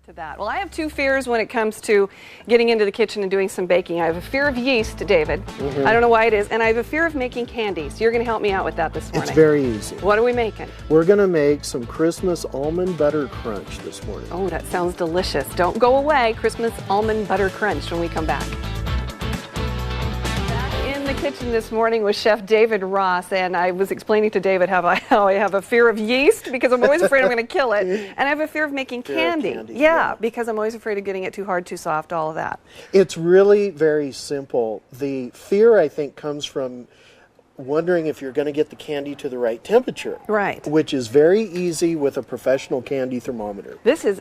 To that. Well, I have two fears when it comes to getting into the kitchen and doing some baking. I have a fear of yeast, David. I don't know why it is. And I have a fear of making candy. So you're going to help me out with that this morning. It's very easy. What are we making? We're going to make some Christmas almond butter crunch this morning. Oh, that sounds delicious. Don't go away. Christmas almond butter crunch when we come back. In the kitchen this morning with Chef David Ross, and I was explaining to David how I have a fear of yeast because I'm always afraid I'm going to kill it, and I have a fear of making candy. Yeah, because I'm always afraid of getting it too hard, too soft, all of that. It's really very simple. The fear, I think, comes from wondering if you're going to get the candy to the right temperature. Right. Which is very easy with a professional candy thermometer. This is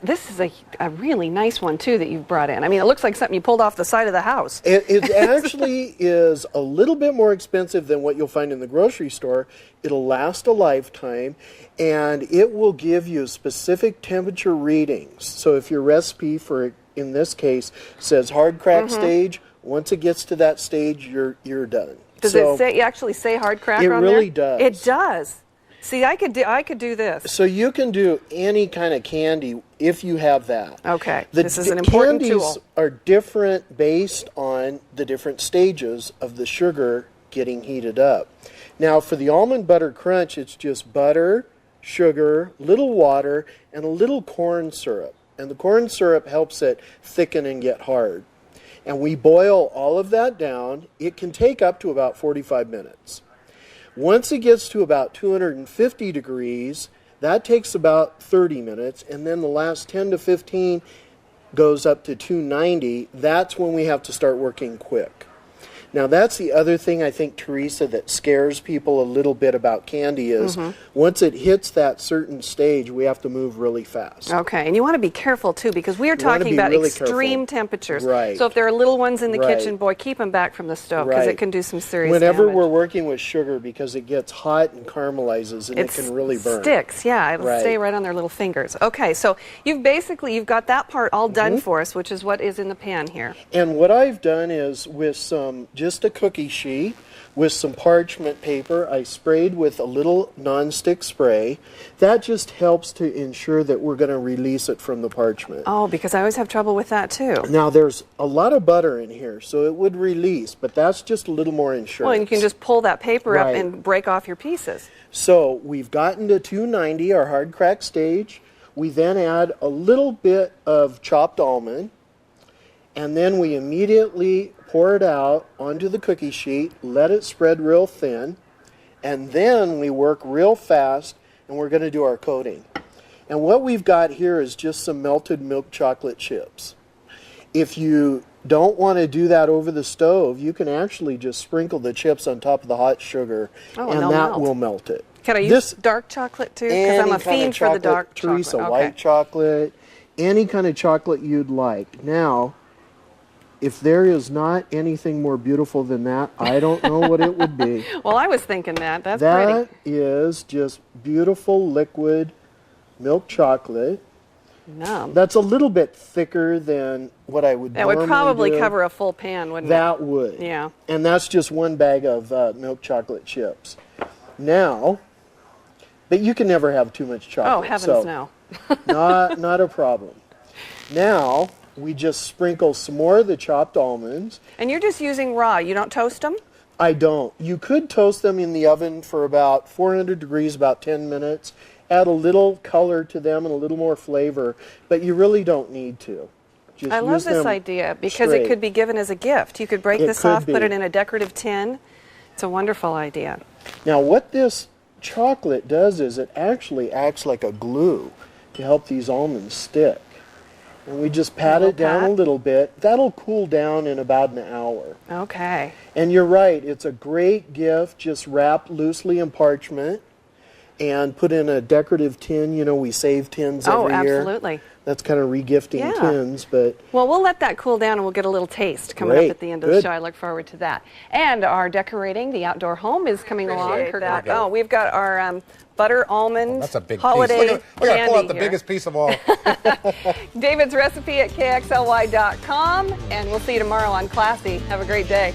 a really nice one, too, that you've brought in. I mean, it looks like something you pulled off the side of the house. It actually is a little bit more expensive than what you'll find in the grocery store. It'll last a lifetime, and it will give you specific temperature readings. So if your recipe, for in this case, says hard crack stage, once it gets to that stage, you're done. Does it actually say hard crack on there? It really does. It does. See, I could do this. So you can do any kind of candy if you have that. Okay. This is an important tool. Candies are different based on the different stages of the sugar getting heated up. Now, for the almond butter crunch, it's just butter, sugar, little water, and a little corn syrup. And the corn syrup helps it thicken and get hard. And we boil all of that down. It can take up to about 45 minutes. Once it gets to about 250 degrees, that takes about 30 minutes, and then the last 10 to 15 goes up to 290. That's when we have to start working quick. Now, that's the other thing I think, Teresa, that scares people a little bit about candy is once it hits that certain stage, we have to move really fast. Okay, and you want to be careful, too, because we are talking about really extreme temperatures. Right. So if there are little ones in the kitchen, boy, keep them back from the stove because it can do some serious Whenever damage. we're working with sugar, because it gets hot and caramelizes, and it can really burn. It sticks, yeah. It'll stay right on their little fingers. Okay, so you've got that part all done for us, which is what is in the pan here. And what I've done is with just a cookie sheet with some parchment paper, I sprayed with a little nonstick spray. That just helps to ensure that we're going to release it from the parchment. Oh, because I always have trouble with that too. Now there's a lot of butter in here, so it would release, but that's just a little more insurance. Well, and you can just pull that paper up and break off your pieces. So we've gotten to 290, our hard crack stage. We then add a little bit of chopped almond, and then we immediately pour it out onto the cookie sheet, let it spread real thin, and then we work real fast, and we're going to do our coating. And what we've got here is just some melted milk chocolate chips. If you don't want to do that over the stove, you can actually just sprinkle the chips on top of the hot sugar, and that will melt it. Can I use dark chocolate too? Because I'm a fiend for the dark chocolate. Teresa, white chocolate, any kind of chocolate you'd like. Now, if there is not anything more beautiful than that, I don't know what it would be. Well, I was thinking that. That's pretty. That is just beautiful liquid milk chocolate. No. That's a little bit thicker than what I would normally do. That would probably cover a full pan, wouldn't it? That would. Yeah. And that's just one bag of milk chocolate chips. Now, but you can never have too much chocolate. Oh, heavens no. not a problem. Now, we just sprinkle some more of the chopped almonds. And you're just using raw. You don't toast them? I don't. You could toast them in the oven for about 400 degrees, about 10 minutes. Add a little color to them and a little more flavor, but you really don't need to. Just I love this idea because it could be given as a gift. You could break this off, put it in a decorative tin. It's a wonderful idea. Now, what this chocolate does is it actually acts like a glue to help these almonds stick. And we just pat it down a little bit. That'll cool down in about an hour. Okay. And you're right, it's a great gift, just wrapped loosely in parchment and put in a decorative tin. You know, we save tins every year. Oh, absolutely. That's kind of regifting tins, but... Well, we'll let that cool down and we'll get a little taste coming up at the end of the show. I look forward to that. And our decorating the outdoor home is coming along. Oh, we've got our butter almond holiday piece. We're going to pull out the here. biggest piece of all. David's recipe at KXLY.com, and we'll see you tomorrow on Classy. Have a great day.